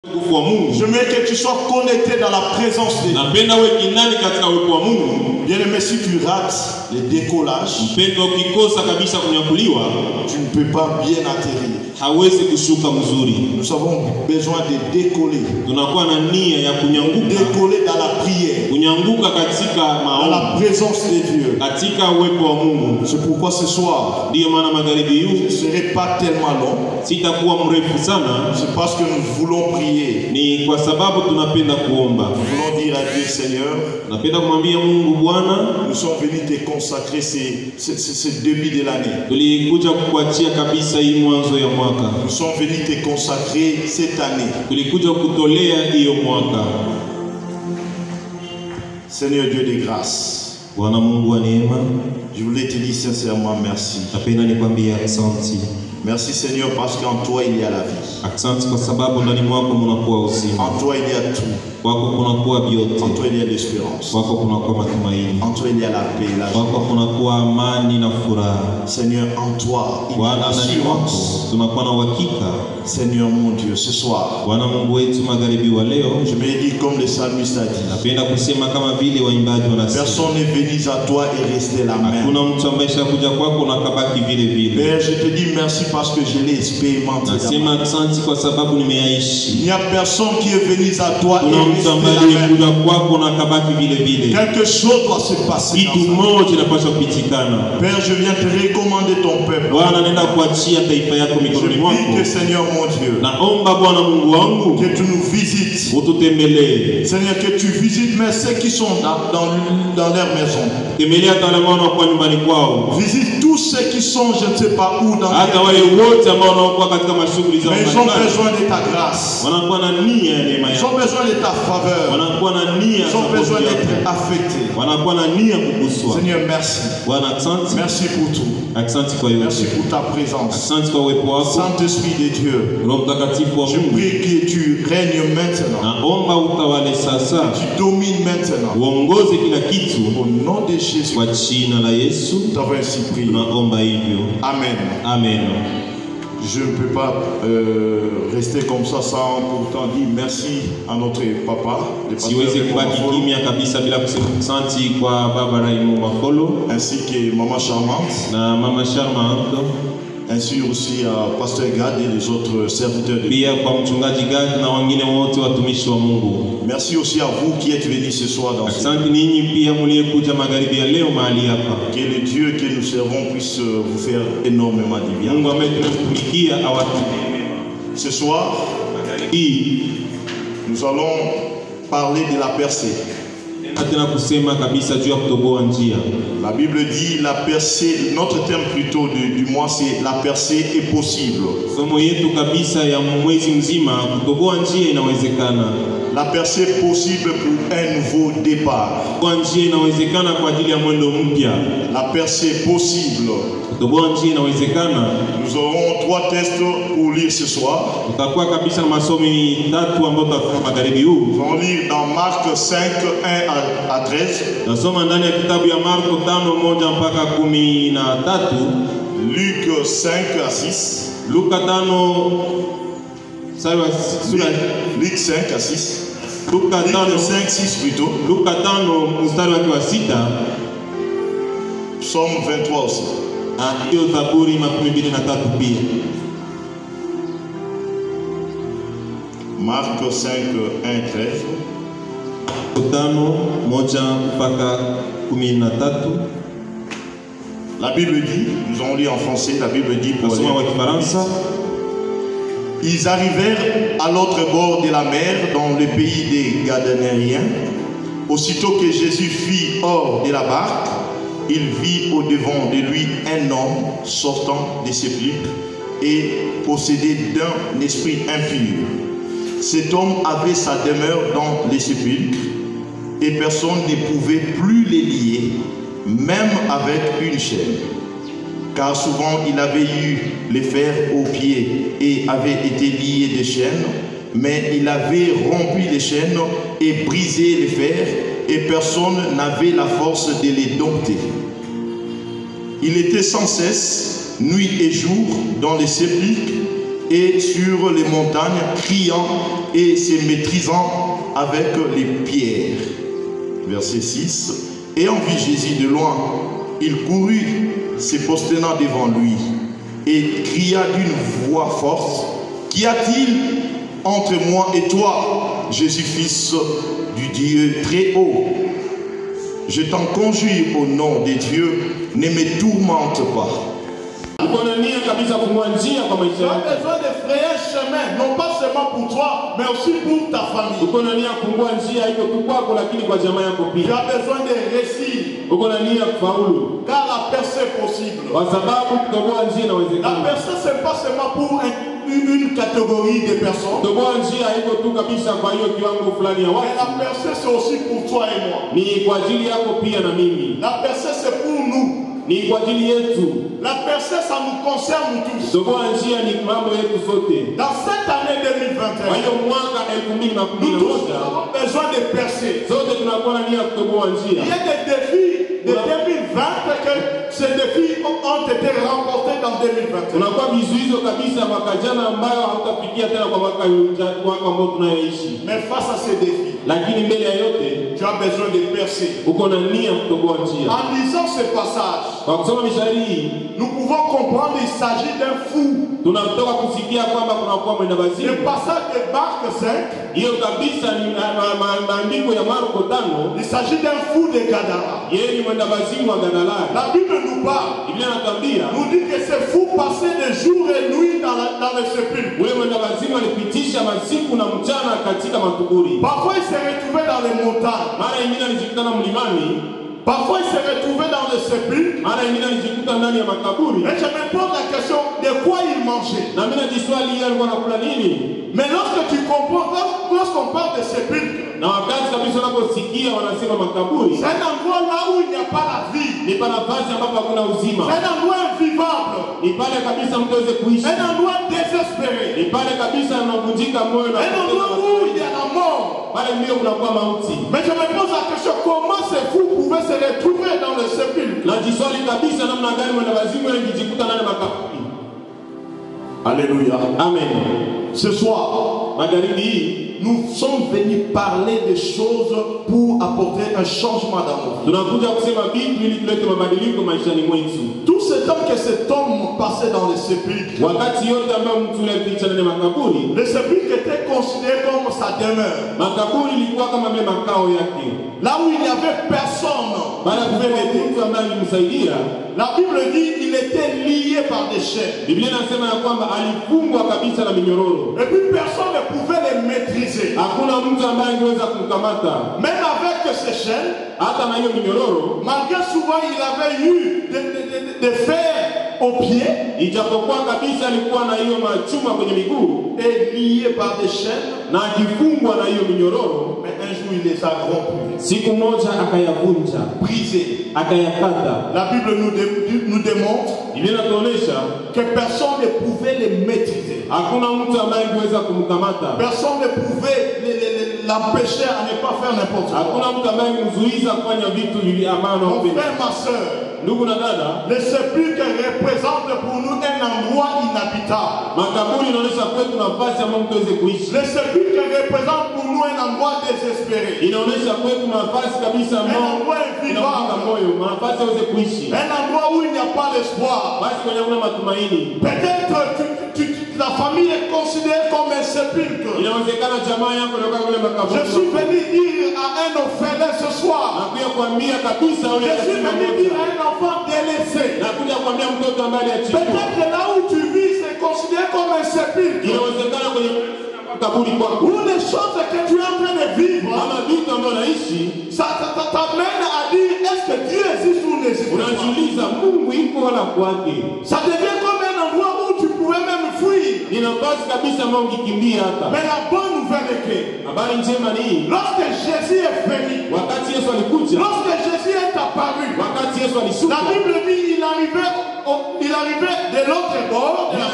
J'aimerais que tu sois connecté dans la présence de Dieu. Bien aimé, si tu rates les décollages, tu ne peux pas bien atterrir. Nous avons besoin de décoller. Décoller dans la prière, dans la présence de Dieu. C'est pourquoi ce soir, je ne serai pas tellement long. C'est parce que nous voulons prier. Nous voulons dire à Dieu, Seigneur, nous sommes venus te consacrer ce début de l'année. Nous sommes venus te consacrer cette année. Seigneur Dieu de grâce, je voulais te dire sincèrement merci. Merci Seigneur parce qu'en toi il y a la vie. En toi il y a tout. En toi il y a l'espérance. En toi il y a la paix, la joie. Seigneur, en toi il y a l'assurance. Seigneur mon Dieu, ce soir, je me dis comme le psalmiste a dit, personne n'est venu à toi et resté la même. Père, je te dis merci parce que je l'ai expérimenté. Il n'y a personne qui est venu à toi et resté la même. Quelque chose doit se passer dans sa vie. Père, je viens te recommander ton peuple. Je prie que Seigneur mon Dieu, que tu nous visites. Seigneur, que tu visites mais ceux qui sont dans leur maison. Visite tous ceux qui sont je ne sais pas où dans leur maison. Mais ils ont besoin de ta grâce. Ils ont besoin de ta faveur. Ils ont besoin d'être affectés. Seigneur, merci. Merci pour tout. Merci pour ta présence. Saint-Esprit de Dieu, je prie que tu règnes maintenant. Que tu domines maintenant. Au nom de Jésus, nous avons ainsi prié. Amen. Amen. Je ne peux pas rester comme ça sans pourtant dire merci à notre papa, le pasteur ainsi que maman charmante, ainsi aussi à pasteur Gad et les autres serviteurs de Dieu. Merci aussi à vous qui êtes venus ce soir dans ce lieu. Que le Dieu que nous servons puisse vous faire énormément de bien. Ce soir, nous allons parler de la percée. La Bible dit la percée, notre thème plutôt du mois c'est la percée est possible. La percée est possible pour un nouveau départ. La percée est possible. Nous aurons 3 textes pour lire ce soir. Nous allons lire dans Marc 5, 1 à 13. Luc 5 à 6. Luc 5 à 6. Luc 5, 6 plutôt. Psaume 23 aussi. Marc 5, 1, 13. La Bible dit, nous allons lire en français, la Bible dit pour ils arrivèrent à l'autre bord de la mer, dans le pays des Gadanéens. Aussitôt que Jésus fut hors de la barque, il vit au-devant de lui un homme sortant des sépulcres et possédé d'un esprit impur. Cet homme avait sa demeure dans les sépulcres et personne ne pouvait plus les lier, même avec une chaîne. Car souvent il avait eu les fers aux pieds et avait été lié des chaînes, mais il avait rompu les chaînes et brisé les fers, et personne n'avait la force de les dompter. Il était sans cesse, nuit et jour, dans les sépulcres, et sur les montagnes, criant et se maîtrisant avec les pierres. Verset 6. Ayant vu Jésus de loin, il courut, se prosternant devant lui, et cria d'une voix forte, qu'y a-t-il entre moi et toi, Jésus, fils du Dieu très haut? Je t'en conjure au nom de Dieu, ne me tourmente pas. Tu as besoin de frayer un chemin, non pas seulement pour toi, mais aussi pour ta famille. Tu as besoin de réussir, car la percée est possible. La percée, ce n'est pas seulement pour une catégorie de personnes, mais la percée, c'est aussi pour toi et moi. La percée, c'est pour nous. La percée, ça nous concerne tous. Dans cette année 2021, nous tous avons besoin de percer. Il y a des défis de 2020 que ces défis ont été remportés dans 2021. Mais face à ces défis, tu as besoin de percer. En lisant ce passage, nous pouvons comprendre qu'il s'agit d'un fou. Le passage de Marc 5, il s'agit d'un fou de Gadara. La Bible nous parle, nous dit que ce fou passait de jour et nuit dans le sépulcre. Parfois il s'est retrouvé dans les montagnes. Parfois il s'est retrouvé dans le sépulcre. Et je me pose la question de quoi il mangeait. Mais lorsque tu comprends, lorsqu'on parle de sépulcre, c'est un endroit là où il n'y a pas la vie. C'est un endroit invivable. Un endroit désespéré. Un endroit où il y a la mort. Mais je me pose la question, comment ces fous pouvaient se retrouver dans le sépulcre? Alléluia. Amen. Ce soir, nous sommes venus parler des choses pour apporter un changement dans nos vies. Tout ce temps que cet homme passait dans le sépulcre, le sépulcre était considéré comme sa demeure. Là où il n'y avait personne qui pouvait l'aider. La Bible dit qu'il était lié par des chaînes. Et puis personne ne pouvait les maîtriser. Même avec ces chaînes, malgré souvent il avait eu des fers aux pieds et lié par des chaînes. Mais un jour il les a rompus, brisés. La Bible nous démontre que personne ne pouvait les maîtriser. Personne ne pouvait l'empêcher à ne pas faire n'importe quoi. Mon frère, ma soeur, le sépulcre représente pour nous un endroit inhabitable. Le sépulcre représente pour nous un endroit désespéré. Un endroit invivable. Un endroit où il n'y a pas d'espoir. Peut-être la famille est considérée comme un sépulcre. Je suis venu dire à un orphelin ce soir. Je suis venu dire à un enfant délaissé. Peut-être là où tu vis, c'est considéré comme un sépulcre. Ou les choses que tu es en train de vivre, ça t'amène à dire est-ce que Dieu existe ou n'existe pas. Ça devient comme un endroit où tu pouvais même fuir. Mais la bonne nouvelle est que lorsque Jésus est venu, lorsque Jésus est apparu, la Bible dit il arrivait il arrivait de l'autre bord de la mer.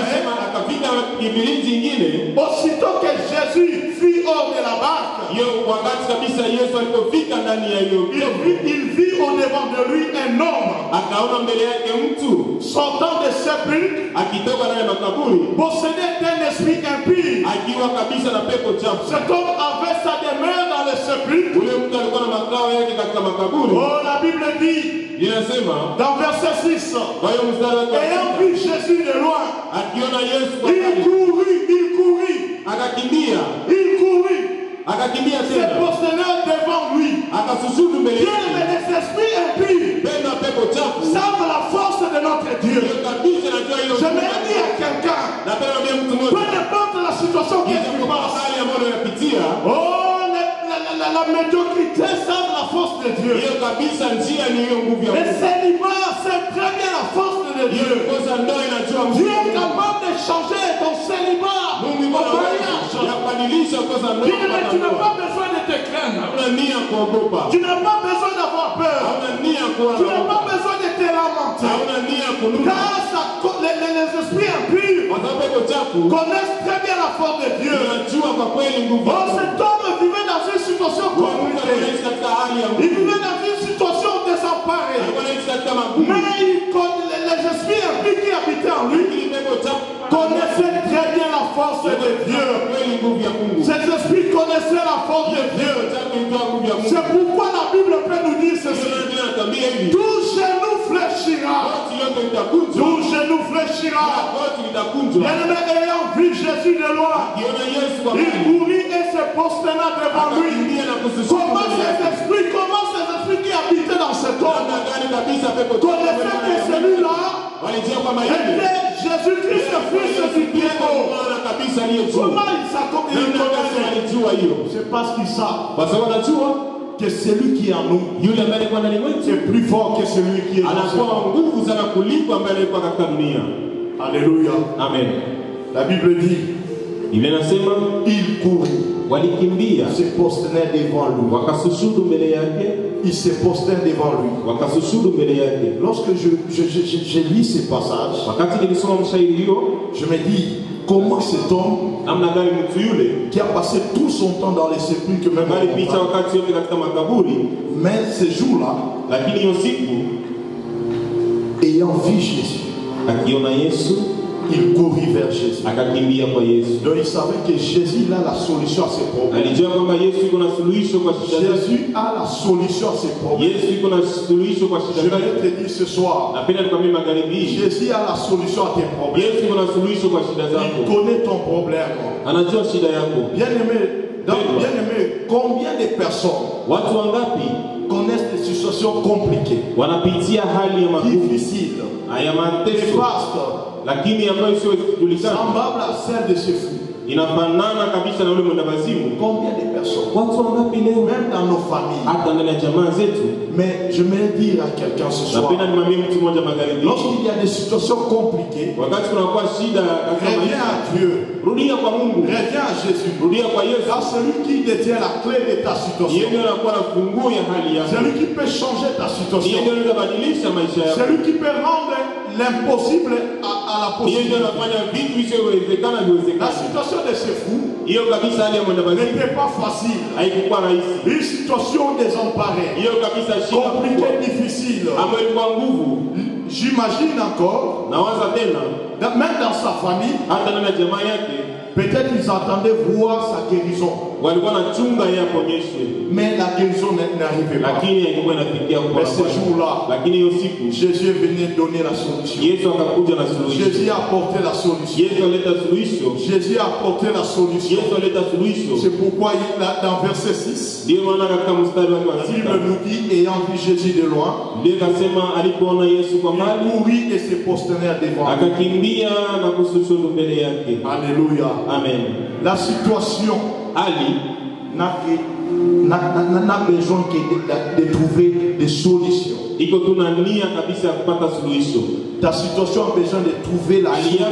Aussitôt que Jésus fut hors de la barque, il vit au devant de lui un homme sortant de sépulcre, possédé d'un esprit impie. Cet homme avait sa demeure dans le sépulcre. Oh, la Bible dit dans verset 6, ayant vu Jésus de loin, il courut, se prosterna devant lui. Bien, les esprits impies savent la force de notre Dieu. Je me dis à quelqu'un, peu importe la situation qui se passe, oh, la médiocrité savent la force de Dieu. Le célibat sait très bien la force de Dieu. Dieu est capable de changer ton célibat en mariage. Tu n'as pas besoin de te craindre. Tu n'as pas besoin d'avoir peur. Tu n'as pas besoin de te lamenter. Car les esprits impurs connaissent très bien la force de Dieu. Oh, cet homme vivait dans une situation compliquée. Il vivait dans une situation désemparée. Mais les esprits impies qui habitaient en lui connaissaient très bien la force de Dieu. Ces esprits connaissaient la force de Dieu. C'est pourquoi la Bible peut nous dire ceci. Tout genou fléchira. Tout genou fléchira. Bien-aimé, ayant vu Jésus de loin, il courut et se prosterna devant lui. Comment ces esprits qui habitaient dans cet homme connaissaient que celui-là était Jésus-Christ, le Fils du Dieu. Comment ils connaissaient? C'est parce qu'ils savent que celui qui est en nous est plus fort que celui qui est dans ce monde. Alléluia. Amen. La Bible dit, il courut, se prosternait devant lui. Il se prosterne devant lui. Lorsque je lis ces passages, je me dis, comment cet homme qui a passé tout son temps dans les sépulcres, mais ce jour-là, ayant vu Jésus, il courut vers Jésus. Donc il savait que Jésus a la solution à ses problèmes. Jésus a la solution à ses problèmes. Je vais te dire ce soir, Jésus a la solution à tes problèmes. Il connaît ton problème. Bien-aimé, combien de personnes connaissent des situations compliquées, difficiles, néfastes, semblable à celle de ce fou? Combien de personnes, même dans nos familles? Mais je vais dire à quelqu'un ce soir, lorsqu'il y a des situations compliquées, reviens à Dieu, reviens à Jésus, car celui qui détient la clé de ta situation, celui qui peut changer ta situation, celui qui peut rendre l'impossible à la possibilité. La situation de ce fou n'était pas facile. Une situation désemparée, compliquée, difficile. J'imagine encore, même dans sa famille, peut-être ils attendaient voir sa guérison. Mais la guérison n'arrivait pas. Mais ce jour-là, Jésus est venu donner la solution. Jésus a apporté la solution. Jésus a apporté la solution. C'est pourquoi dans verset 6, la Bible nous dit, ayant vu Jésus de loin, il courut et se prosternait devant lui. Alléluia. Amen. La situation n'a que n'a besoin de trouver des solutions. Ta situation a besoin de trouver la solution.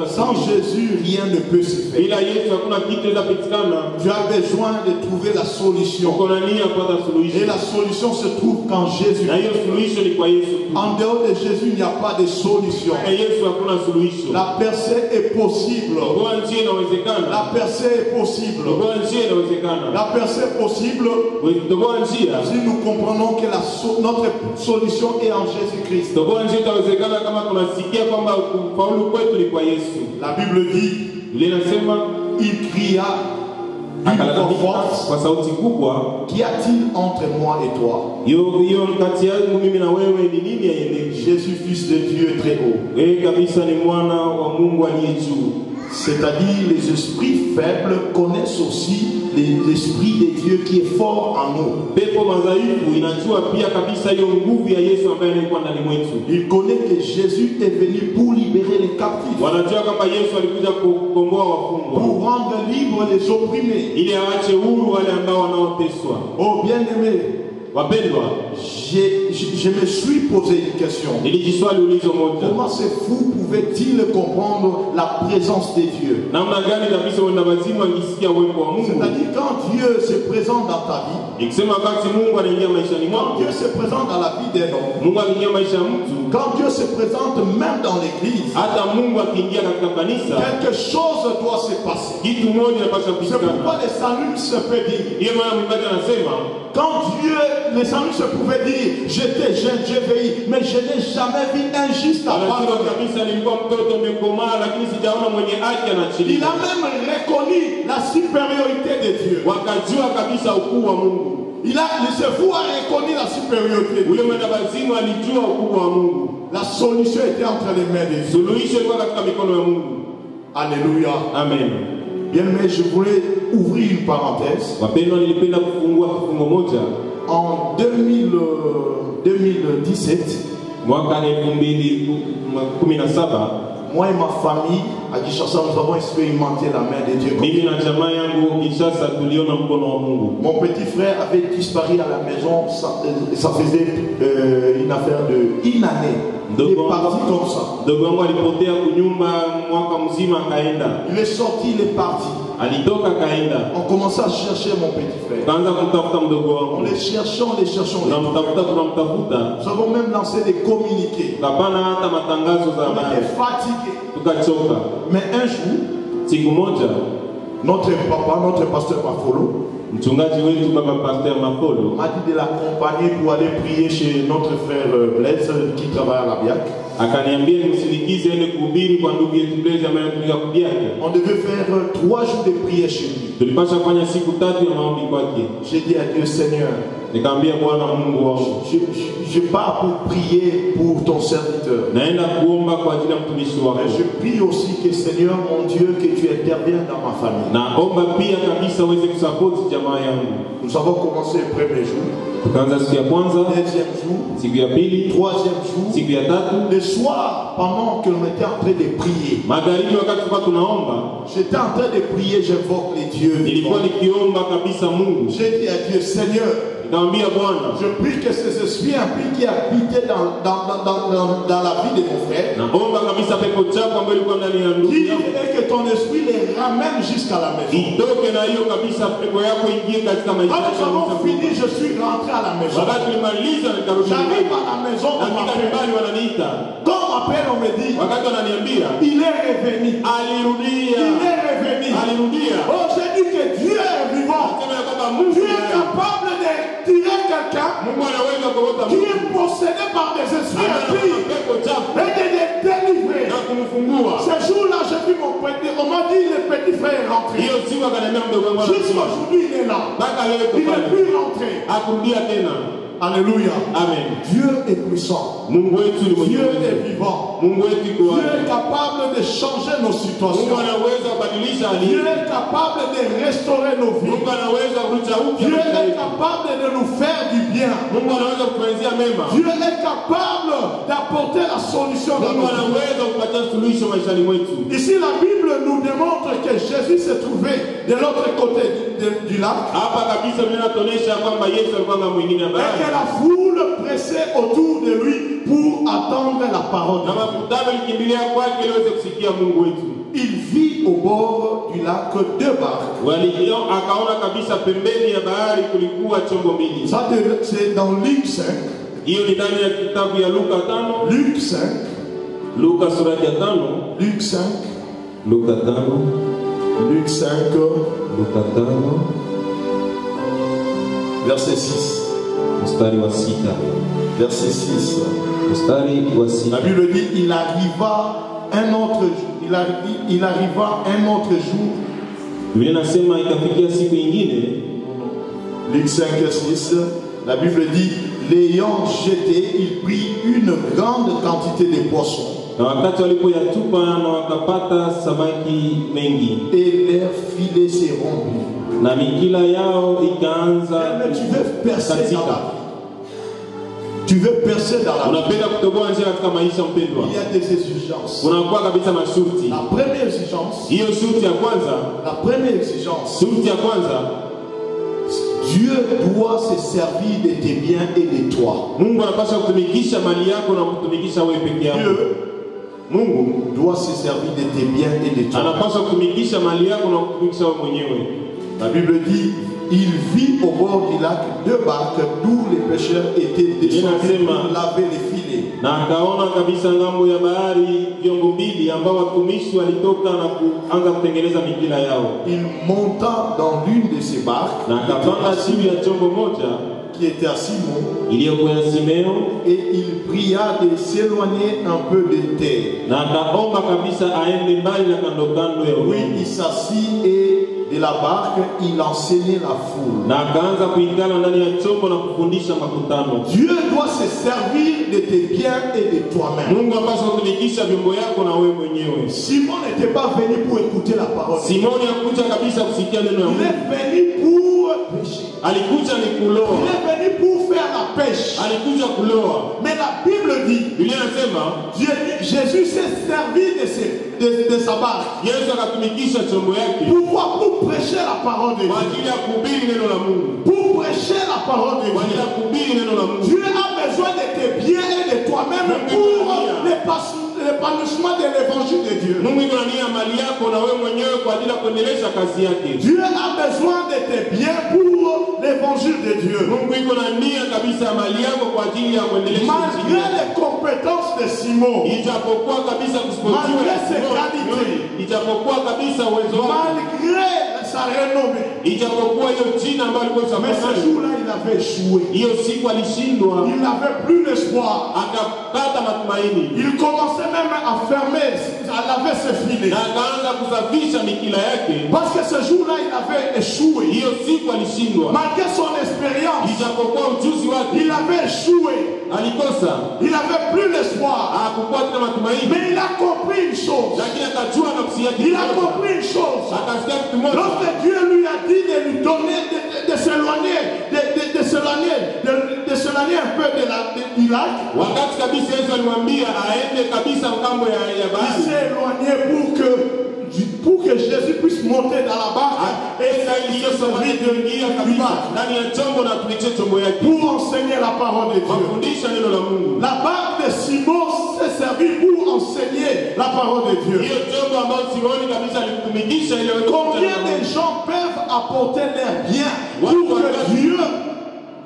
Sans Jésus, rien ne peut se faire. Tu as besoin de trouver la solution. Et la solution se trouve quand Jésus. En dehors de Jésus, il n'y a pas de solution. La percée est possible. La percée est possible. La percée est possible si nous comprenons que notre solution est en Jésus-Christ. La Bible dit, il cria d'une voix forte, qu'y a-t-il entre moi et toi? Jésus, Fils de Dieu très haut. C'est-à-dire les esprits faibles connaissent aussi l'esprit de Dieu qui est fort en nous. Il connaît que Jésus est venu pour libérer les captifs, pour rendre libres les opprimés. Oh bien-aimé, je me suis posé une question. Comment ces fous pouvaient-ils comprendre la présence de Dieu? C'est-à-dire quand Dieu se présente dans ta vie, quand Dieu se présente dans la vie d'un homme, quand Dieu se présente même dans l'église, quelque chose doit se passer. C'est pourquoi les saluts se peuvent dire. Quand Dieu, les saluts se pouvaient dire, j'étais jeune, j'ai vieilli, mais je n'ai jamais vu un juste à part. Il a même reconnu la supériorité de Dieu. Il se fou a reconnu la supériorité de Dieu. La solution était entre les mains de Dieu. Alléluia. Amen. Bien, mais je voulais ouvrir une parenthèse. En 2017, moi et ma famille à Kinshasa, nous avons expérimenté la main de Dieu. Mon petit frère avait disparu à la maison, ça faisait une affaire d'une année. Il est parti comme ça. Il est sorti, il est parti. On commençait à chercher mon petit frère. On les cherchait, on les cherchait. Nous avons même lancé des communiqués. On était fatigués. Mais un jour, notre papa, notre pasteur Mafolo, m'a dit de l'accompagner pour aller prier chez notre frère Blaise qui travaille à la BIAC. On devait faire 3 jours de prière chez lui. J'ai dit à Dieu, Seigneur, je pars pour prier pour ton serviteur. Mais je prie aussi que Seigneur mon Dieu, que tu interviennes dans ma famille. Nous avons commencé le premier jour, deuxième jour, troisième jour, le soir, pendant que l'on était en train de prier, j'étais en train de prier, j'invoque les dieux. J'ai dit à Dieu, Seigneur, je prie que ces esprits impies qui habitaient dans la vie de mon frère, et que ton esprit les ramène jusqu'à la maison. Quand nous avons fini, je suis rentré à la maison. J'arrive à la maison, on m'appelle. Quand on m'appelle, on me dit, il est revenu. Alléluia. Il est revenu. Alléluia. Oh, j'ai dit que Dieu est vivant. Dieu est capable de tirer quelqu'un qui est possédé par des esprits impies et de les délivrer. Ce jour-là, j'ai vu mon petit, on m'a dit le petit frère est rentré. Jusqu'aujourd'hui, il est là. Il n'est plus rentré. Alléluia. Amen. Dieu est puissant. Dieu est vivant. Dieu est capable de changer nos situations. Dieu est capable de restaurer nos vies. Dieu est capable de nous faire du bien. Dieu est capable d'apporter la solution dans nos vies. Ici, la Bible nous démontre que Jésus s'est trouvé de l'autre côté du lac. Hapa kabisa vinatuonyesha kwamba Yesu alikuwa mwingine Et bahari. que la foule pressait autour de lui pour attendre la parole. Na makutano ilikimbilia kwake ili waweze kusikia Mungu wetu. Il vit au bord du lac deux barques. Walikio akaona kabisa pembeni ya bahari kulikuwa chombo mbili. Ça c'est dans Luc 5. Hiyo ni ndani ya kitabu ya Luka 5. Luc 5. Luka sura ya 5. Luc 5. Luka 5. Luc 5. Luka 5. Verset 6. Mstari wa 6. Verset 6. Mstari wa 6. La Bible dit il arriva un autre jour. Biblia inasema ikafikia siku nyingine. Luc 5:6. La Bible dit l'ayant jeté, il prit une grande quantité de poissons. Na wakati walipoyatupa na wakapata samaki mengi. Et leurs filets se rompirent. Na mikila yao ikaanza katika. Tu veux percer dans la vie. Unapenda kutoboa njia katika maisha mpendwa. Il y a des exigences. Unakuwa kabisa masharti. La première exigence. Hiyo sharti ya kwanza. La première exigence. Sharti ya kwanza. Dieu doit se servir de tes biens et de toi. Mungu anapaswa kutumikisha mali yako na kutumikisha wewe peke yako. Mungu doit se servir de tes biens et de toi. Anapaswa kutumikisha mali yako na kutumikisha wewe mwenyewe. La Bible dit il vit au bord du lac deux barques d'où les pêcheurs étaient descendus pour laver les filets. Na akaona kabisa ngambo ya bahari vyombo mbili ambao watumishi walitoka na kuanza kutengeneza mikila yao. Il monta dans l'une de ces barques. Na akapanda juu ya chombo moja qui était à Simon. Iliyokuwa ya Simeo. Et il pria de s'éloigner un peu de terre. Na akaomba kabisa aende mbali na kando kando ya oui, il s'assit et de la barque, il enseignait la foule. Na akaanza kuingana ndani ya chombo na kufundisha makutano. Dieu doit se servir de tes biens et de toi-même. Mungu anapaswa kutumikisha vyombo yako na wewe mwenyewe. Simon n'était pas venu pour écouter la parole. Simon hakuja kabisa kusikia neno la Mungu. Il est venu pour pêcher. Alikuja ni kuloa. Il est venu pour faire la pêche. Alikuja kuloa. Mais la Bible dit, Biblia inasema Jésus s'est servi de sa barque. Yesu akatumikisha chombo yake. Pourquoi? Pour prêcher la parole de Dieu. Kwa ajili ya kuhubiri neno la Mungu. Pour prêcher la parole de Kwa ajili Dieu. ya kuhubiri neno la Mungu. Dieu a besoin de tes biens et de toi-même pour l'épanouissement de l'évangile de Dieu. Mungu iko na nia mali yako na wewe mwenyewe kwa ajili ya kuendeleza kazi yake. Dieu a besoin de tes biens pour l'évangile de Dieu. Mungu iko na nia kabisa ya mali yako kwa ajili ya kuendeleza kazi yake. Malgré les compétences de Simon, ijapokuwa kabisa kusipotiwa malgré ses qualités, ijapokuwa kabisa uwezo wake, malgré sa renommée, ijapokuwa hiyo jina ambayo alikuwa mais ce jour-là il avait échoué. hiyo siku alishindwa, Il n'avait plus d'espoir. akapata matumaini. Il commençait même à fermer, à laver ses filets. Na akaanza kusafisha mikila yake. Parce que ce jour-là il avait échoué. Hiyo siku alishindwa. Malgré son expérience, Ijapokuwa ujuzi wake, il avait échoué. alikosa. Il n'avait plus d'espoir. Hakukuwa tena matumaini. Mais il a compris une chose. Lakini akajua nafsi yake. Il a compris une chose. Akasikia kitu moja. Lorsque Dieu lui a dit de lui donner, de s'éloigner, de s'éloigner un peu du lac, Wakati kabisa Yesu alimwambia aende kabisa ngambo ya il bahari. s'est éloigné pour que Jésus puisse monter dans la barque et se servir de lui ndani ya chombo na tumikie chombo yake. pour enseigner la parole de Dieu. Mafundisho neno la Mungu. La barque de Simon s'est servie pour enseigner la parole de Dieu. Hiyo chombo ambayo Simoni kabisa alitumikisha ile. Combien de gens peuvent apporter leurs biens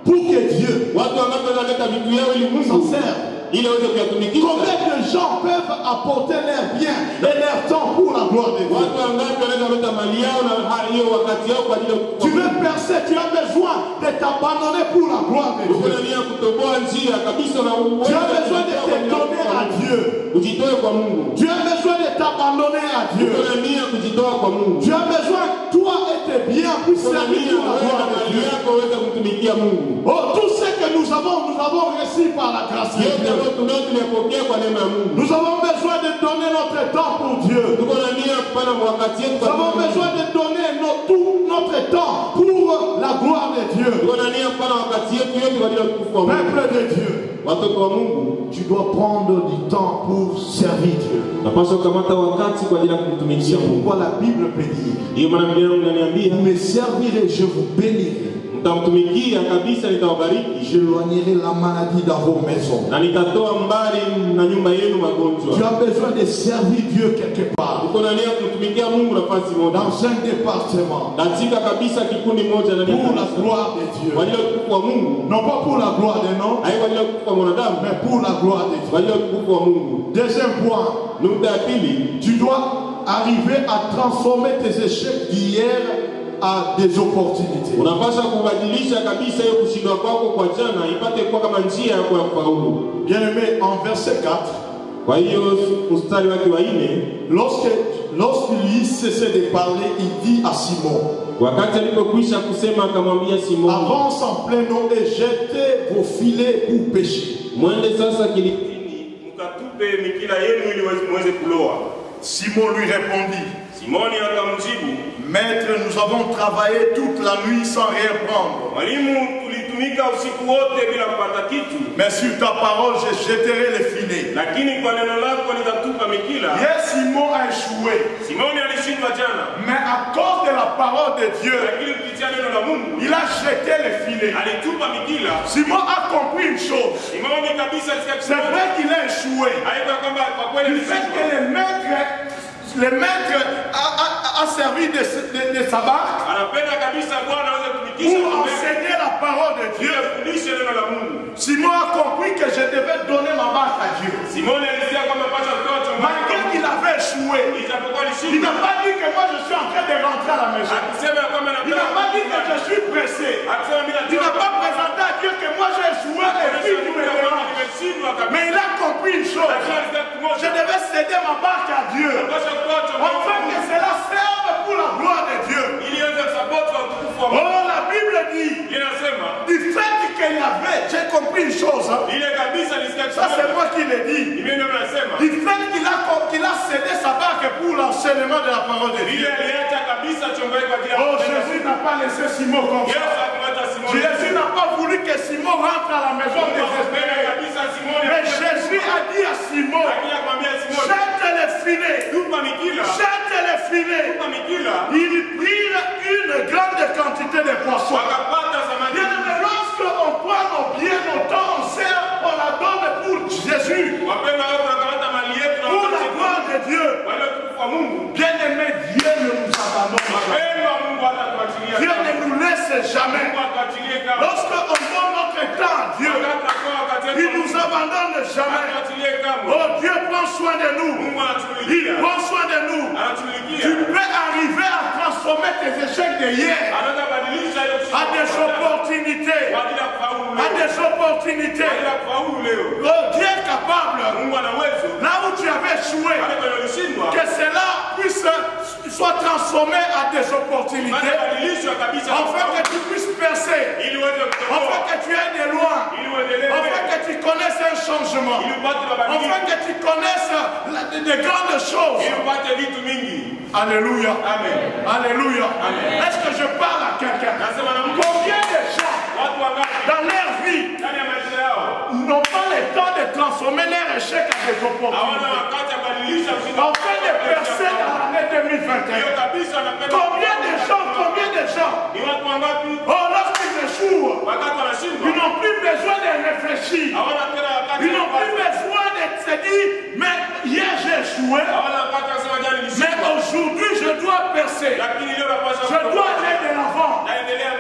pour que Dieu watu wangapi wanaleta vitu yao ili s'en Mungu serve? ili aweze kuyatumikisha. Combien de gens peuvent apporter leurs biens et leur temps pour la gloire de Dieu? Watu wangapi wanaweza kuleta mali yao na hiyo wakati yao kwa ajili ya Tu veux percer, tu as besoin de t'abandonner pour la gloire de Dieu. kuna nia kutoboa njia kabisa na Tu as besoin de te donner à Dieu. Ujitoe kwa Mungu. Tu as besoin de t'abandonner à Dieu. Kuna nia kujitoa kwa Mungu. Tu as besoin, toi et tes biens, pour Kuna servir nia pour la wewe gloire na de mali Dieu. yako uweze kumtumikia Mungu. Oh, tout ce que nous avons reçu par la grâce de Yote Dieu. ambayo tunayopokea kwa neema ya Mungu. Nous avons besoin de donner notre temps pour Dieu. Tuko na nia kupana wakati yetu Nous avons besoin de donner tout notre temps pour la gloire de Dieu. tuko na nia kupana wakati yetu yote kwa ajili ya utukufu wa Mungu. Peuple de Dieu, Watoto wa Mungu, tu dois prendre du temps pour servir Dieu. Napaswa kukamata wakati kwa ajili ya kumtumikia C'est Mungu. pourquoi la Bible peut dire, Ndiyo maana Biblia inaniambia vous me servirez, je vous bénirai. mtamtumikia kabisa, nitawabariki J'éloignerai la maladie dans vos maisons. na nitatoa mbali na nyumba yenu Tu magonjwa. as besoin de servir Dieu quelque part. Uko na nia kumtumikia Mungu nafasi moja, Dans un département. katika kabisa kikundi moja ndani ya Pour la kanisa, gloire de kwa Dieu. ajili ya utukufu wa Mungu, Non pas pour la gloire des noms, haiko kwa ajili ya utukufu wa mwanadamu, mais pour la gloire de kwa Dieu. ajili ya utukufu wa Mungu. Deuxième point, Nukta ya pili, tu dois arriver à transformer tes échecs d'hier à des opportunités. unapaswa kubadilisha kabisa hiyo kushindwa kwako kwa jana ipate kuwa kama njia yako ya kufaulu. Bien-aimé, en verset 4, Kwa hiyo mstari wake wa 4, lorsqu'il cessait de parler, il dit à Simon, wakati alipokwisha kusema akamwambia Simoni, avance en plein eau et jetez vos filets pour pêcher. mwende sasa Kilindini, mkatupe mikila yenu ili muweze kuloa. Simon lui répondit, Simoni akamjibu, Maître, nous avons travaillé toute la nuit sans rien prendre. Mwalimu, tulitumika usiku wote bila kupata kitu. Mais sur ta parole, je jetterai les filets. Lakini kwa neno lako nitatupa mikila. Yes, Simon a échoué. Simoni alishindwa jana. Mais à cause de la parole de Dieu, lakini kupitia neno la Mungu, il a jeté les filets. Alitupa mikila. Simon a compris une chose. Simoni kabisa c'est vrai qu'il a échoué. Haiko kwamba kwa kweli le fait que le maître a servi de sa barque pour enseigner la parole de Dieu. Simon a compris que je devais donner ma barque à Dieu. Malgré qu'il avait échoué, il n'a pas dit que moi je suis en train de rentrer à la maison. Il n'a pas dit que je suis pressé. Il n'a pas présenté à Dieu que moi j'ai échoué et puis il me dérange. Mais il a compris une chose. Je devais céder ma barque à Dieu. Enfin que cela serve pour la gloire de Dieu. Oh, la Bible dit, du fait qu'il avait, j'ai compris une chose. Ça c'est moi qui l'ai dit. Du fait qu'il a cédé sa barque pour l'enseignement de la parole de Dieu. Oh, Jésus n'a pas laissé Simon comme ça. Jésus n'a pas voulu que Simon rentre à la maison désespéré. Mais Jésus a dit à Simon, jette les filets. Jette les filets. Ils prirent une grande quantité de poissons. Bien aimé, lorsqu'on prend nos biens, nos temps, on sert, on la donne pour Jésus. Pour la gloire de Dieu. Bien aimé, Dieu ne nous abandonne jamais. Dieu ne nous laisse jamais. Lorsqu'on donne notre temps à Dieu, il ne nous abandonne jamais. Oh, Dieu prend soin de nous. Il prend soin de nous. Tu peux arriver à transformer tes échecs d'hier à des opportunités. À des opportunités. Oh, Dieu est capable. Là où tu avais échoué, que cela puisse soit transformé à des opportunités. Afin que tu puisses percer. Afin que tu aies des lois. Afin que tu connaisses un changement. Afin que tu connaisses de grandes choses. Alléluia. Amen. Alléluia. Est-ce que je parle à quelqu'un? Combien de gens dans leur vie n'ont pas le temps de transformer leur échec à des opportunités? Afin de percer dans l'année 2021. Combien de gens? Oh, lorsqu'ils échouent, ils n'ont plus besoin de réfléchir. Ils n'ont plus besoin de se dire, mais hier j'ai échoué, mais aujourd'hui je dois percer. Je dois aller de l'avant.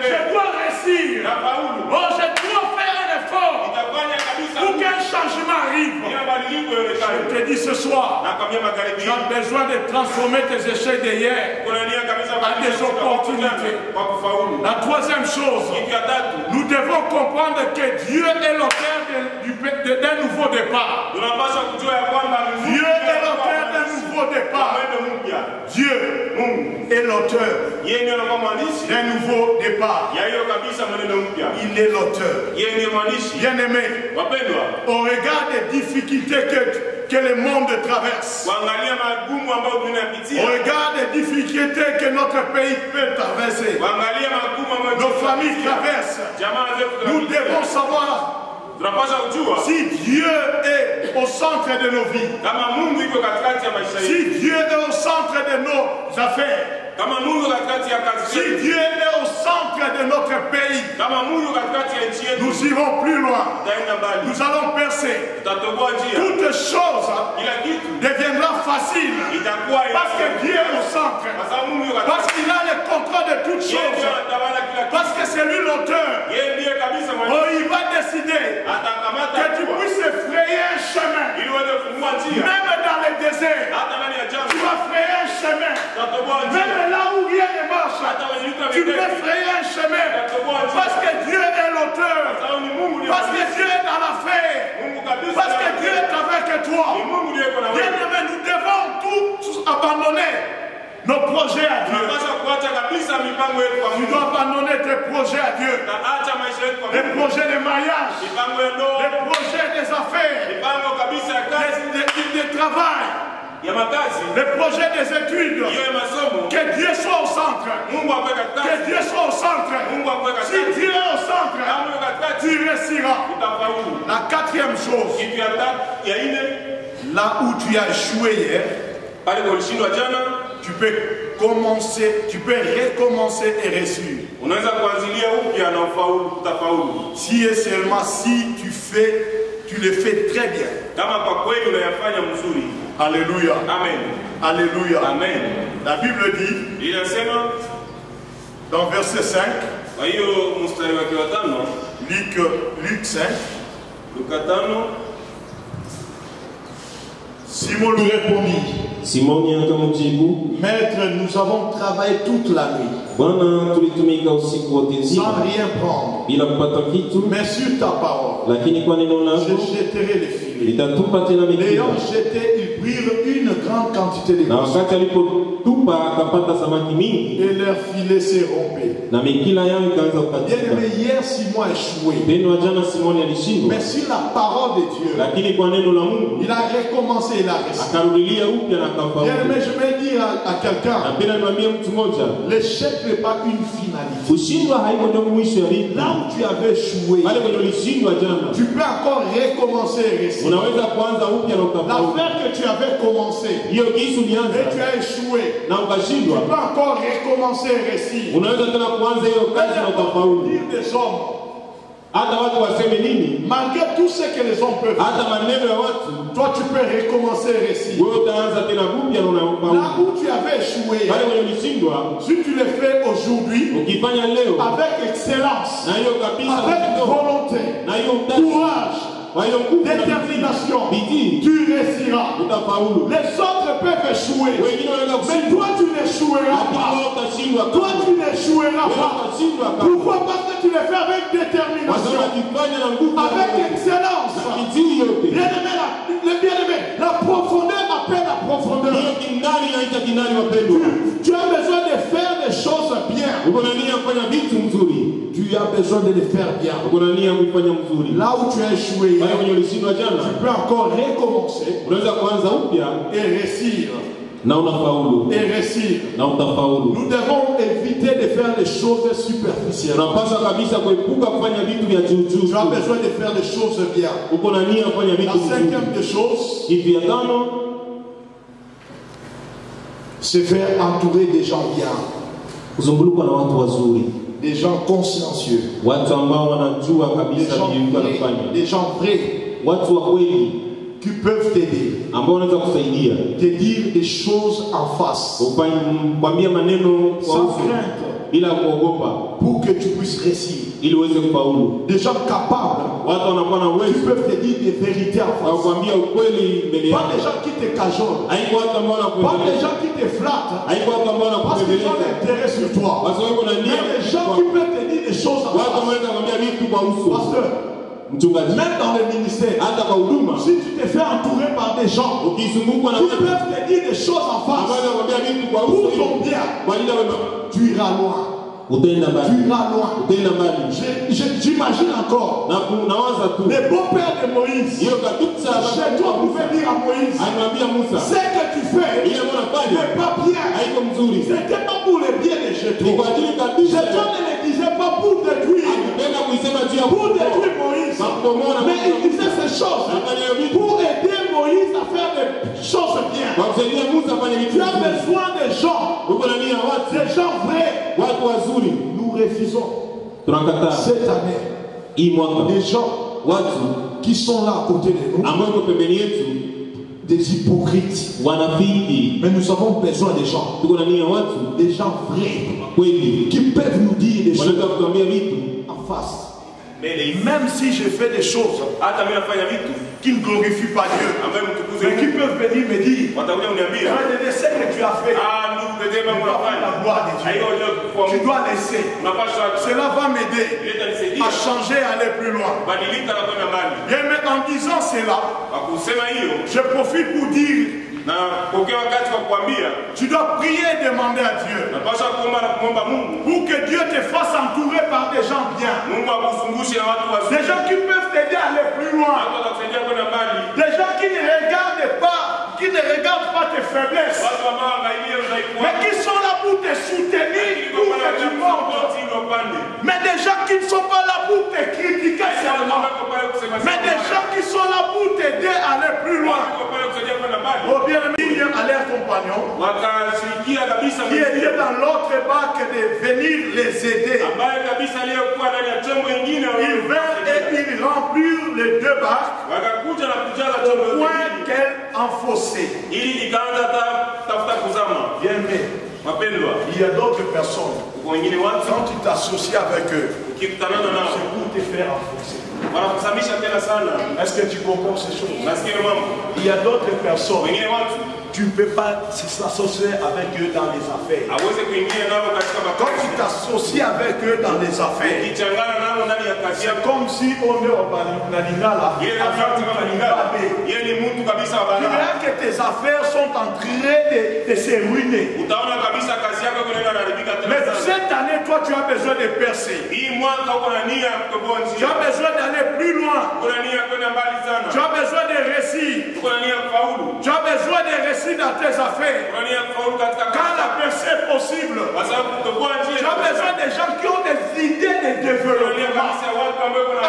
Je dois réussir. Oh, je dois faire un effort pour qu'un changement arrive. Je te dis ce soir, tu as besoin de transformer tes échecs d'hier à des opportunités. La troisième chose, nous devons comprendre que Dieu est l'auteur d'un nouveau départ. Dieu est l'auteur d'un nouveau départ. Dieu est l'auteur d'un nouveau départ. Il est l'auteur. Bien-aimé, au regard des difficultés que le monde traverse, au regard des difficultés que notre pays peut traverser, nos familles traversent, nous devons savoir tunapaswa kujua si Dieu est au centre de nos vies, kama Mungu yuko katikati ya maisha yetu, si Dieu est au centre de nos affaires, kama Mungu katikati ya kazi si zetu, Dieu est au centre de notre pays, kama Mungu katikati ya nchi yetu, nous irons plus loin. tutaenda mbali, Nous allons percer. tutatoboa njia, Toute chose kila kitu deviendra facile itakuwa parce que Dieu est au centre, kwa sababu Mungu yuko parce katikati, qu'il a le contrôle de toutes yeye ndiye choses, anatawala kila kitu, parce que c'est lui l'auteur. yeye ndiye kabisa Oh, mwenyewe il va décider atakamata que tu hatua puisses frayer un chemin, ili uweze kufungua njia, même dans les déserts. hata ndani ya Tu jangwa vas frayer un chemin, tutatoboa njia, même là où rien ne marche. hata kwenye vitu Tu peux vitatu frayer un chemin tutatoboa njia, parce que Dieu est l'auteur, sababu ni Mungu ndiye parce que Dieu est dans l'affaire, Mungu kabisa, parce que Dieu est avec toi. ni Mungu ndiye yuko na wewe. Bien-aimés, nous devons tous abandonner nos projets à Dieu. Tunapaswa kuacha kabisa mipango yetu kwa Tu Mungu, dois abandonner tes projets à Dieu. na acha maisha yetu kwa Les Mungu, projets de mariage, mipango ya ndoa, les projets des affaires, mipango kabisa ya kazi, des travail, ya makazi, les projets des études. hiyo ya masomo. Que Dieu soit au centre. Mungu akuwe Que katikati, Dieu soit au centre. Mungu akuwe Si katikati, Dieu est au centre, kama yuko katikati tu réussiras. utafaulu. La quatrième chose, Kitu ya tatu ya nne, là où tu as échoué hier, pale kwa ulishindwa jana, tu peux commencer, tu peux recommencer et réussir. unaweza kuanzilia upya na ufaulu, utafaulu. Si et seulement si tu le fais très bien. Kama kwa kweli unayafanya mzuri. Alléluia. Amen. Alléluia. Amen. La Bible dit, Inasema dans verset 5, kwa hiyo mstari wake wa 5, Luc 5, Luka 5, Simon lui répondit, Simoni akamjibu, Maître, nous avons travaillé toute la nuit, Bwana, tulitumika usiku wote sans nzima rien prendre. bila kupata kitu, Mais sur ta parole, lakini kwa neno je lako jetterai les filets. nitatupa tena mikia. L'ayant jeté, ils prirent une grande quantité de Na poissons, wakati alipotupa akapata samaki mingi, et leur filet s'est rompu. na mikila yao ikaanza kukatika. Bien-aimé, hier, Simon a échoué. Mpendo wa jana, Simoni alishindwa, Mais sur la parole de Dieu, lakini kwa neno la Mungu il a recommencé, il a réussi. akarudilia upya na Bien-aimé, akafaulu. je vais dire à quelqu'un, Napenda niwaambie mtu mmoja, l'échec n'est pas une finalité. kushindwa haiko ndio mwisho ya vitu. Là où tu avais échoué, Pale kwenye ulishindwa jana, tu peux encore recommencer et réussir. unaweza kuanza upya na utafaulu. L'affaire que tu avais commencé Hiyo kisu et ulianza tu as échoué, na tu ukashindwa, peux encore recommencer et réussir. unaweza tena kuanza hiyo kazi na utafaulu. Dire des hommes, Hata watu waseme nini, malgré tout ce que les hommes peuvent faire, hata maneno ya watu, toi tu peux recommencer et réussir. wewe utaanza tena upya na Là unafaulu. où tu avais échoué, Pale kwenye ulishindwa, si tu le fais aujourd'hui, ukifanya leo avec excellence, na hiyo kabisa, avec volonté, na hiyo utashi, courage, kwa hiyo nguvu na détermination, bidii, tu réussiras. utafaulu. Les autres peuvent échouer, Wengine wanaweza mais kushindwa, toi tu n'échoueras lakini pas. wewe utashindwa. Toi tu n'échoueras Wewe pas. utashindwa kama Pourquoi? Parce que tu le fais avec wasema détermination, kifanya na nguvu avec na excellence. bidii yote. Bien-aimé, les bien-aimés, la profondeur appelle la profondeur. Hiyo kindani inaita kindani, wapendwa. Tu as besoin de faire des choses bien. Uko na nia ya kufanya vitu mzuri, Tu as besoin de les faire bien. uko na nia ya kufanya mzuri. Là où tu as échoué, Pale kwenye ulishindwa tu jana, peux encore recommencer unaweza kuanza upya et réussir. na unafaulu, Et réussir. na utafaulu. Nous devons éviter de faire des choses superficielles. Unapaswa kabisa kuepuka kufanya vitu vya juu juu. Tu as besoin de faire des choses bien. Uko na nia ya kufanya La vitu vizuri. cinquième des choses, Kitu ya tano, c'est faire entourer des gens bien, kuzungulukwa na watu wazuri, des gens consciencieux, watu ambao wanajua des kabisa gens nini vrais, wanafanya, des gens vrais watu wa kweli qui peuvent t'aider, ambao wanaweza kusaidia te dire des choses en face, kwambia maneno kwa sans uso crainte, bila kuogopa, pour que tu puisses réussir. ili uweze kufaulu. Des gens capables Watu wanakuwa na qui uwezo peuvent te dire des vérités en wa face. kuambia ukweli mbele Pas yako. des gens qui te cajolent, Haiko watu ambao pas des wanakuendeleza, gens qui te flattent, haiko watu ambao parce qu'ils ont wanakuendeleza, intérêt sur toi. kwa sababu kuna Mais nia des gens qui peuvent te dire des choses en watu ambao face. wanaweza kuambia vitu kwa uso. Pasteur, Mchungaji, même dans le ministère, hata kwa huduma si tu te fais entourer par des gens ukizungukwa na qui watu peuvent te dire des choses en ambao face wanakuambia vitu kwa pour uso ton bien, kwa ajili ya wema, tu iras loin. utaenda Tu mbali, iras loin. utaenda mbali. J'imagine encore Na nawaza tu le beau-père de Moïse. hiyo kabisa, Chez toi, pouvait dire à Moïse, alimwambia Musa, ce que tu fais ile mbona fanya n'est pas bien. haiko mzuri, C'était pas pour le bien de ni Jétro. kwa ajili kabisa Jétro ne le disait pas pour détruire, akipenda kuisema juu ya pour Mungu, détruire Moïse. Mais il disait ces choses pour aider Moïse à faire des choses bien. Tu as besoin des gens vrais. Nous refusons cette année des gens qui sont là à côté de nous, des hypocrites. Mais nous avons besoin des gens vrais qui peuvent nous dire des choses en face. Mais même si je fais des choses qui ne glorifient pas Dieu, mais qui peuvent venir me dire, ce que tu as fait, la gloire de Dieu, tu dois laisser. Cela va m'aider à changer, à aller plus loin. Et mais en disant cela, je profite pour dire, tu dois prier et demander à Dieu pour que Dieu te fasse entourer par des gens bien, des gens qui peuvent t'aider à aller plus loin, des gens qui ne regardent pas tes faiblesses, mais qui sont là pour te soutenir, pour que tu montes. Mais des gens qui ne sont pas là pour te critiquer seulement, mais des gens qui sont là pour t'aider à aller plus loin. Oh bien aimé, à leurs compagnons qui étaient dans l'autre barque de venir les aider. Ils vinrent et ils remplirent les deux barques au point qu'elles enfonçaient. Bien aimé, il y a d'autres personnes, quand tu t'associes avec eux, c'est pour te faire enfoncer. Est-ce que tu comprends ces choses? Il y a d'autres personnes, tu ne peux pas s'associer avec eux dans les affaires. Quand tu t'associes avec eux dans les affaires, c'est comme si on est au Banalingala. Tu verras que tes affaires sont en train de se ruiner. Mais cette année, toi, tu as besoin de percer. Tu as besoin d'aller plus loin. Tu as besoin de réussir. Tu as besoin de réussir dans tes affaires. Quand la percée est possible, tu as besoin de gens qui ont des idées de développement.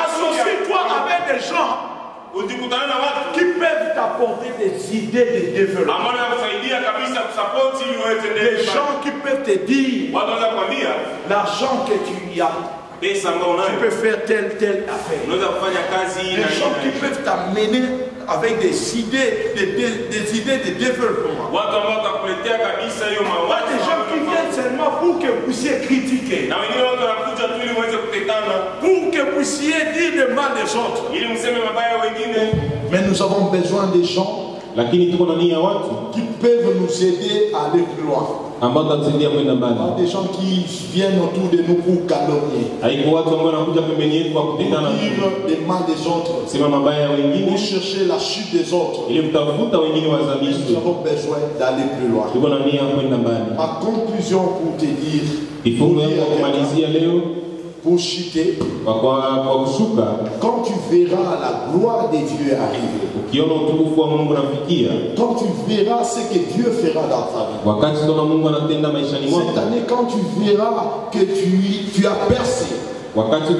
Associe-toi avec des gens qui peuvent t'apporter des idées de développement. Des gens qui peuvent te dire l'argent que tu as, tu peux faire telle affaire. Des gens qui peuvent t'amener avec des idées de développement. Pas des gens qui viennent seulement pour que vous puissiez critiquer, pour que vous puissiez dire le mal des autres. Mais nous avons besoin des gens qui peuvent nous aider à aller plus loin. Pas des gens qui viennent autour de nous pour calomnier, pour dire des mal des autres, pour chercher la chute des autres. Nous avons besoin d'aller plus loin. Ma conclusion pour te dire, pour chuter, quand tu verras la gloire de Dieu arriver, quand tu verras ce que Dieu fera dans ta vie, cette année, quand tu verras que tu as percé, quand tu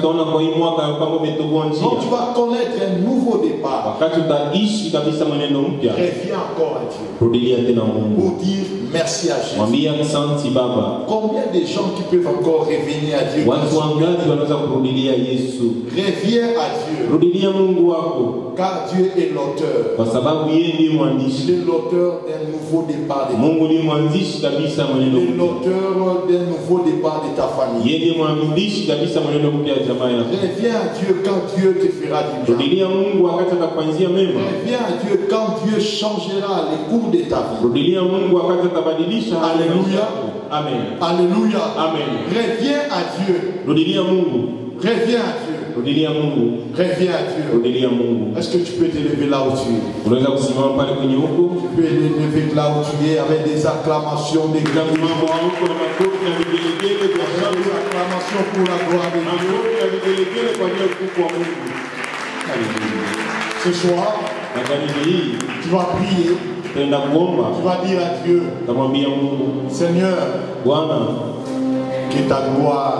vas connaître un nouveau départ, reviens encore à Dieu pour dire merci à Jésus. Combien de gens qui peuvent encore revenir à Dieu? Reviens à Dieu, car Dieu est l'auteur. Il est l'auteur d'un nouveau départ de ta famille. Il est l'auteur d'un nouveau départ de ta famille. Reviens à Dieu quand Dieu te fera du bien. Reviens à Dieu quand Dieu changera les cours de ta vie. Alléluia. Amen. Alléluia. Amen. Reviens à Dieu. Reviens à Dieu. Reviens à Dieu. Est-ce que tu peux te lever là où tu es? Tu peux te lever là où tu es avec des acclamations, des acclamations pour la gloire de Dieu. Ce soir, tu vas prier. Tu vas dire à Dieu, Seigneur, que ta gloire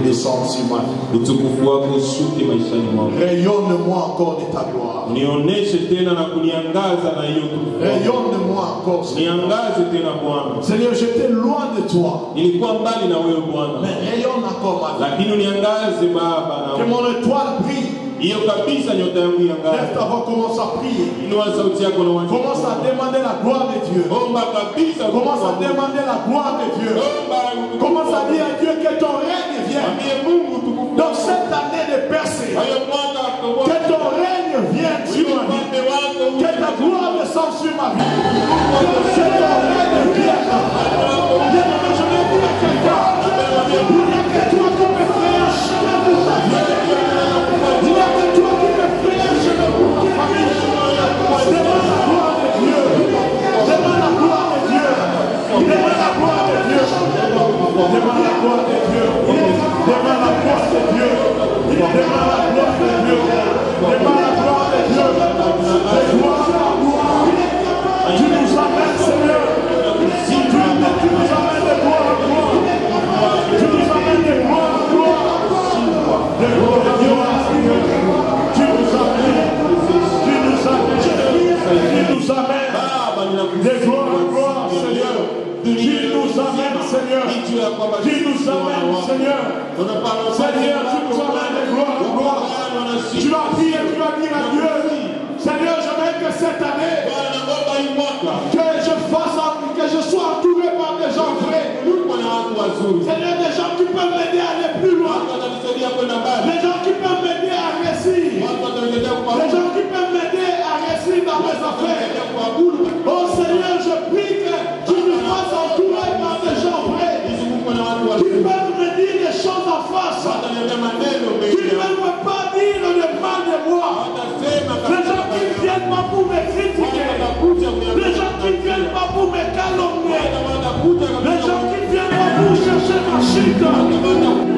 descende sur ma vie. utukufu wako ushuke maishani mwangu. Rayonne-moi encore de ta gloire. Nionyeshe tena na kuniangaza na hiyo utukufu. Rayonne-moi encore, Seigneur. Niangaze tena Bwana. Seigneur, j'étais loin de toi. Nilikuwa mbali na wewe Bwana. Mais rayonne encore ma vie. Lakini uniangaze Baba na Que mon étoile brille. hiyo kabisa nyota yangu Lève iangaze. ta voix, commence à prier. Inua sauti yako na uanze. Commence à demander la gloire de Dieu. Omba kabisa. Commence à demander la gloire de Dieu. Omba. Commence à dire à Dieu que ton règne vienne. Ambie Mungu utukufu. Dans cette année de percée, Hayo mwaka que ton règne vienne sur ma vie. Que ta gloire descende sur ma vie. Que ton règne vienne. Je vais dire à quelqu'un, il n'y a que toi qui me fais un chemin pour ta vie. Il n'y a que toi qui me fais un chemin pour ta famille. Demande la gloire de Dieu. Demande la gloire de Dieu. Demande la gloire de Dieu. Demande la gloire de Dieu. Demande la gloire de Dieu. Demande la gloire de Dieu. Demande la gloire de Dieu. De gloire à gloire. Tu nous amènes, Seigneur. Tu nous amènes de gloire à gloire. Tu nous amènes de gloire à gloire. De gloire à gloire, Seigneur. Tu nous amènes. Tu nous amènes. Tu nous amènes. De gloire à gloire, Seigneur. Tu nous amènes, Seigneur. Tu nous amènes, Seigneur. Seigneur, tu nous amènes de gloire à gloire. Tu vas prier, tu vas dire à Dieu, Seigneur, je veux que cette année, que je sois entouré par des gens vrais. Seigneur, des gens qui peuvent m'aider à aller plus loin. Des gens qui peuvent m'aider à réussir. Des gens qui peuvent m'aider à réussir dans mes affaires. Oh Seigneur, je prie que tu nous fasses entourer par des gens vrais. Qui peuvent me dire des choses en face. Qui ne peuvent pas dire le mal de moi. Des gens qui ne viennent pas pour me critiquer. Des gens qui ne viennent pas pour me calomnier. Des gens qui ne viennent pas pour chercher ma chute.